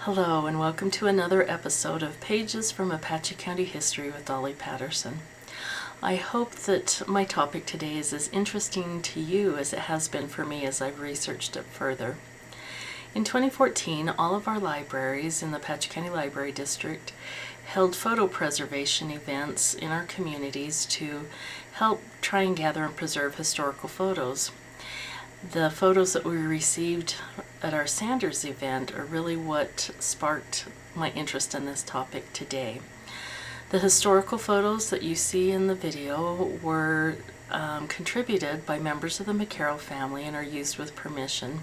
Hello and welcome to another episode of Pages from Apache County History with Dolly Patterson. I hope that my topic today is as interesting to you as it has been for me as I've researched it further. In 2014, all of our libraries in the Apache County Library District held photo preservation events in our communities to help try and gather and preserve historical photos. The photos that we received at our Sanders event are really what sparked my interest in this topic today. The historical photos that you see in the video were contributed by members of the McCarroll family and are used with permission.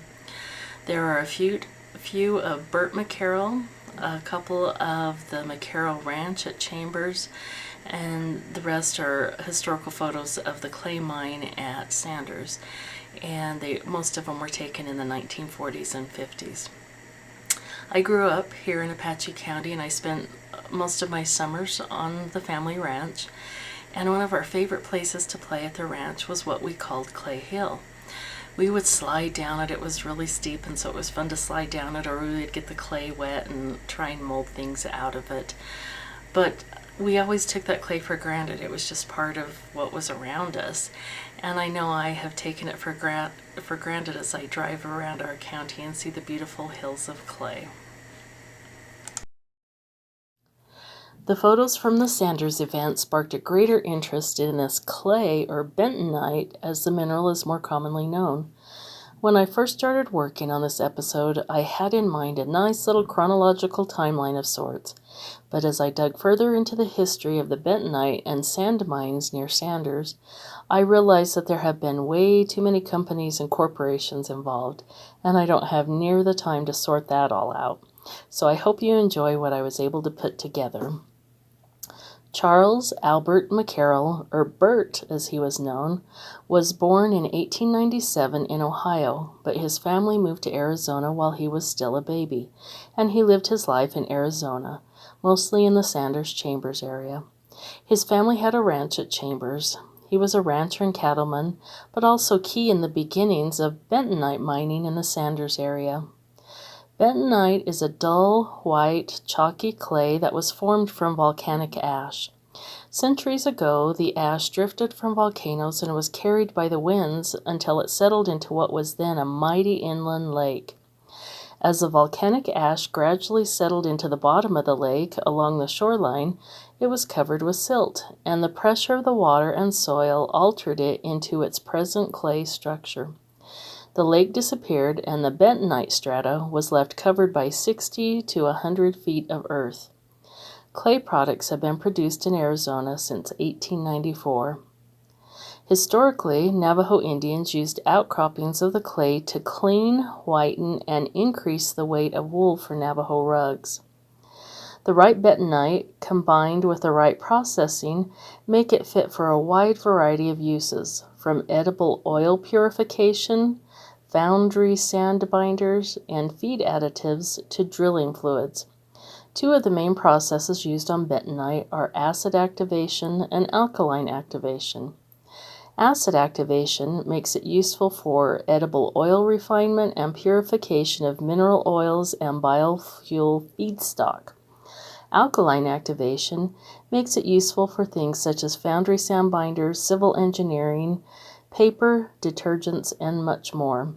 There are a few of Bert McCarroll, a couple of the McCarroll Ranch at Chambers, and the rest are historical photos of the clay mine at Sanders. And most of them were taken in the 1940s and 50s. I grew up here in Apache County and I spent most of my summers on the family ranch, and one of our favorite places to play at the ranch was what we called Clay Hill. We would slide down it. It was really steep, and so it was fun to slide down it, or we would get the clay wet and try and mold things out of it. But we always took that clay for granted. It was just part of what was around us. And I know I have taken it for granted as I drive around our county and see the beautiful hills of clay. The photos from the Sanders event sparked a greater interest in this clay, or bentonite, as the mineral is more commonly known. When I first started working on this episode, I had in mind a nice little chronological timeline of sorts. But as I dug further into the history of the bentonite and sand mines near Sanders, I realized that there have been way too many companies and corporations involved, and I don't have near the time to sort that all out. So I hope you enjoy what I was able to put together. Charles Albert McCarroll, or Bert as he was known, was born in 1897 in Ohio, but his family moved to Arizona while he was still a baby, and he lived his life in Arizona, mostly in the Sanders Chambers area. His family had a ranch at Chambers. He was a rancher and cattleman, but also key in the beginnings of bentonite mining in the Sanders area. Bentonite is a dull, white, chalky clay that was formed from volcanic ash. Centuries ago, the ash drifted from volcanoes and was carried by the winds until it settled into what was then a mighty inland lake. As the volcanic ash gradually settled into the bottom of the lake along the shoreline, it was covered with silt, and the pressure of the water and soil altered it into its present clay structure. The lake disappeared, and the bentonite strata was left covered by 60 to 100 feet of earth. Clay products have been produced in Arizona since 1894. Historically, Navajo Indians used outcroppings of the clay to clean, whiten, and increase the weight of wool for Navajo rugs. The right bentonite, combined with the right processing, make it fit for a wide variety of uses, from edible oil purification, foundry sand binders, and feed additives to drilling fluids. Two of the main processes used on bentonite are acid activation and alkaline activation. Acid activation makes it useful for edible oil refinement and purification of mineral oils and biofuel feedstock. Alkaline activation makes it useful for things such as foundry sand binders, civil engineering, paper, detergents, and much more.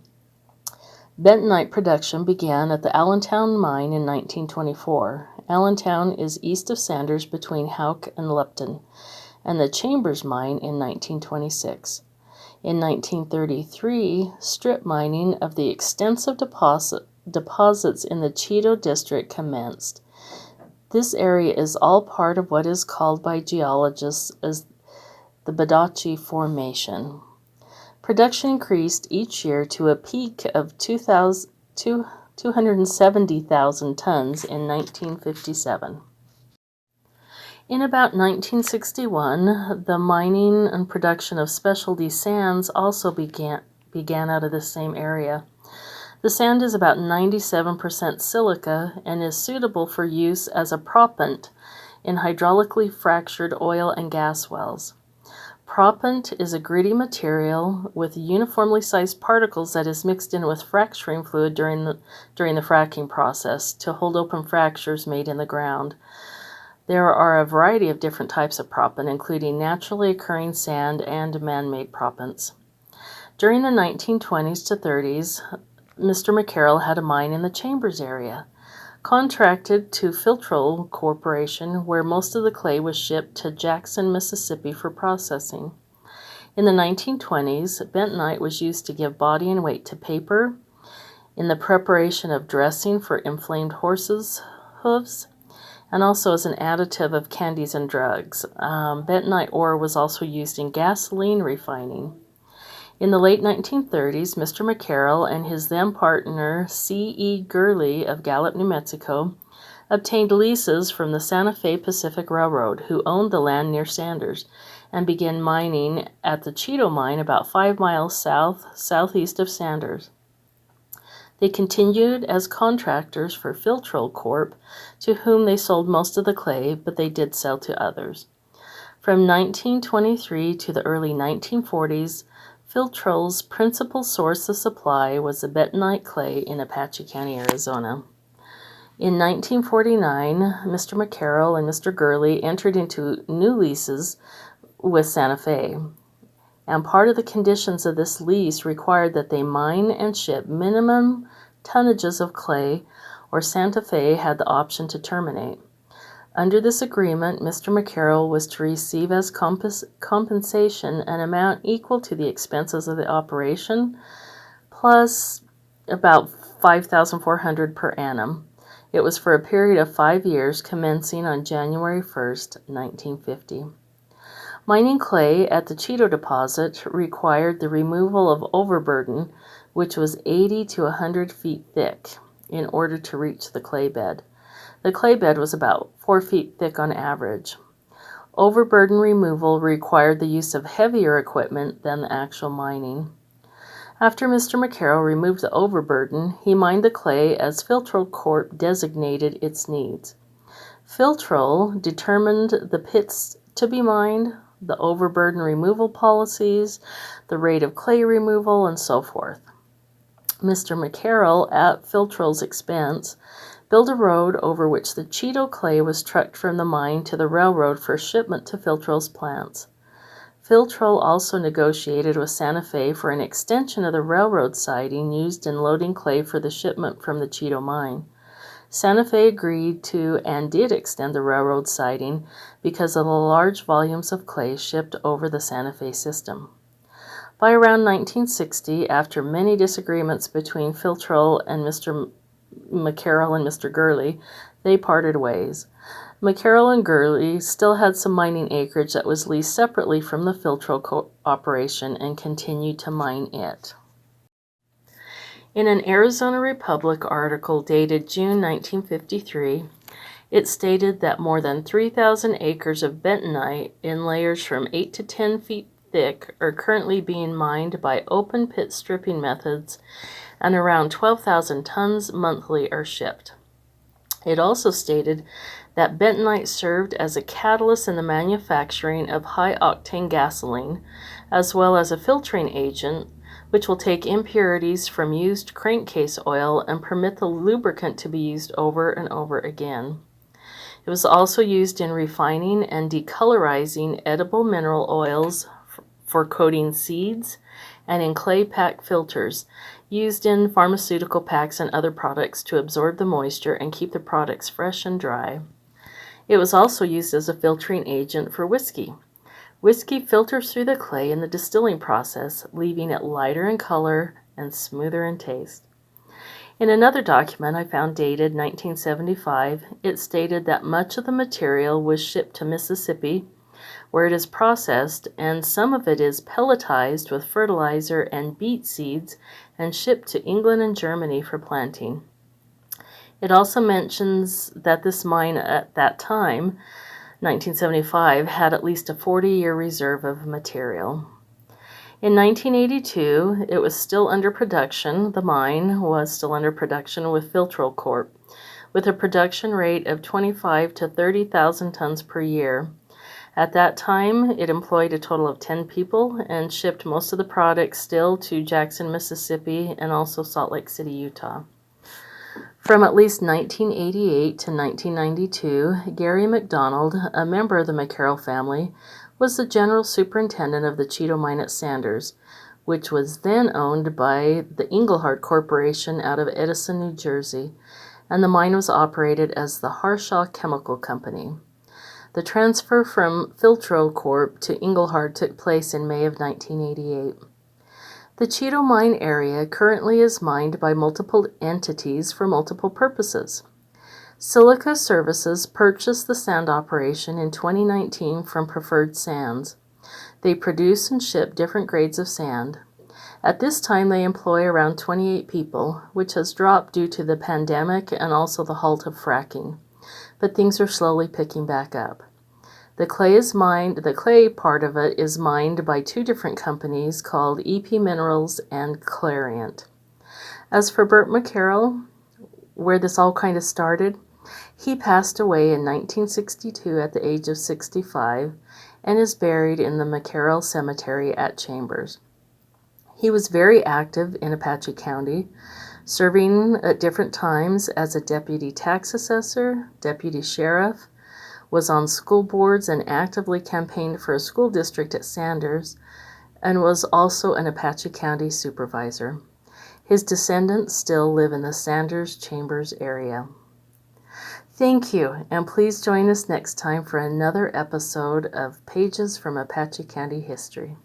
Bentonite production began at the Allentown mine in 1924. Allentown is east of Sanders between Houck and Lupton, and the Chambers mine in 1926. In 1933, strip mining of the extensive deposits in the Cheeto district commenced. This area is all part of what is called by geologists as the Badachi Formation. Production increased each year to a peak of 270,000 tons in 1957. In about 1961, the mining and production of specialty sands also began out of the same area. The sand is about 97% silica and is suitable for use as a proppant in hydraulically fractured oil and gas wells. Proppant is a gritty material with uniformly sized particles that is mixed in with fracturing fluid during the fracking process to hold open fractures made in the ground. There are a variety of different types of proppant, including naturally occurring sand and man-made proppants. During the 1920s to 30s, Mr. McCarroll had a mine in the Chambers area, contracted to Filtrol Corporation, where most of the clay was shipped to Jackson, Mississippi for processing. In the 1920s, bentonite was used to give body and weight to paper, in the preparation of dressing for inflamed horses' hooves, and also as an additive of candies and drugs. Bentonite ore was also used in gasoline refining. In the late 1930s, Mr. McCarroll and his then partner C.E. Gurley of Gallup, New Mexico, obtained leases from the Santa Fe Pacific Railroad, who owned the land near Sanders, and began mining at the Cheeto Mine about 5 miles southeast of Sanders. They continued as contractors for Filtrol Corp., to whom they sold most of the clay, but they did sell to others. From 1923 to the early 1940s, Filtrol's principal source of supply was the bentonite clay in Apache County, Arizona. In 1949, Mr. McCarroll and Mr. Gurley entered into new leases with Santa Fe, and part of the conditions of this lease required that they mine and ship minimum tonnages of clay, or Santa Fe had the option to terminate. Under this agreement, Mr. McCarroll was to receive as compensation an amount equal to the expenses of the operation, plus about $5,400 per annum. It was for a period of 5 years, commencing on January 1st, 1950. Mining clay at the Cheeto deposit required the removal of overburden, which was 80 to 100 feet thick, in order to reach the clay bed. The clay bed was about 4 feet thick on average. Overburden removal required the use of heavier equipment than the actual mining. After Mr. McCarroll removed the overburden, he mined the clay as Filtrol Corp. Designated its needs. Filtrol determined the pits to be mined, the overburden removal policies, the rate of clay removal, and so forth. Mr. McCarroll, at Filtrol's expense, built a road over which the Cheeto clay was trucked from the mine to the railroad for shipment to Filtrol's plants. Filtrol also negotiated with Santa Fe for an extension of the railroad siding used in loading clay for the shipment from the Cheeto mine. Santa Fe agreed to and did extend the railroad siding because of the large volumes of clay shipped over the Santa Fe system. By around 1960, after many disagreements between Filtrol and Mr. McCarroll and Mr. Gurley, they parted ways. McCarroll and Gurley still had some mining acreage that was leased separately from the Filtrol operation and continued to mine it. In an Arizona Republic article dated June 1953, it stated that more than 3,000 acres of bentonite in layers from 8 to 10 feet thick are currently being mined by open pit stripping methods, and around 12,000 tons monthly are shipped. It also stated that bentonite served as a catalyst in the manufacturing of high-octane gasoline, as well as a filtering agent, which will take impurities from used crankcase oil and permit the lubricant to be used over and over again. It was also used in refining and decolorizing edible mineral oils for coating seeds, and in clay pack filters used in pharmaceutical packs and other products to absorb the moisture and keep the products fresh and dry. It was also used as a filtering agent for whiskey. Whiskey filters through the clay in the distilling process, leaving it lighter in color and smoother in taste. In another document I found dated 1975, it stated that much of the material was shipped to Mississippi, where it is processed, and some of it is pelletized with fertilizer and beet seeds and shipped to England and Germany for planting. It also mentions that this mine at that time, 1975, had at least a 40-year reserve of material. In 1982, it was still under production. The mine was still under production with Filtrol Corp., with a production rate of 25 to 30,000 tons per year. At that time, it employed a total of 10 people and shipped most of the products still to Jackson, Mississippi, and also Salt Lake City, Utah. From at least 1988 to 1992, Gary McDonald, a member of the McCarroll family, was the general superintendent of the Cheeto mine at Sanders, which was then owned by the Engelhard Corporation out of Edison, New Jersey, and the mine was operated as the Harshaw Chemical Company. The transfer from Filtro Corp to Engelhard took place in May of 1988. The Cheeto mine area currently is mined by multiple entities for multiple purposes. Silica Services purchased the sand operation in 2019 from Preferred Sands. They produce and ship different grades of sand. At this time, they employ around 28 people, which has dropped due to the pandemic and also the halt of fracking. But things are slowly picking back up. The clay part of it is mined by two different companies called EP Minerals and Clariant. As for Bert McCarroll, where this all kind of started, he passed away in 1962 at the age of 65 and is buried in the McCarroll Cemetery at Chambers. He was very active in Apache County, serving at different times as a deputy tax assessor, deputy sheriff, was on school boards and actively campaigned for a school district at Sanders, and was also an Apache County supervisor. His descendants still live in the Sanders-Chambers area. Thank you, and please join us next time for another episode of Pages from Apache County History.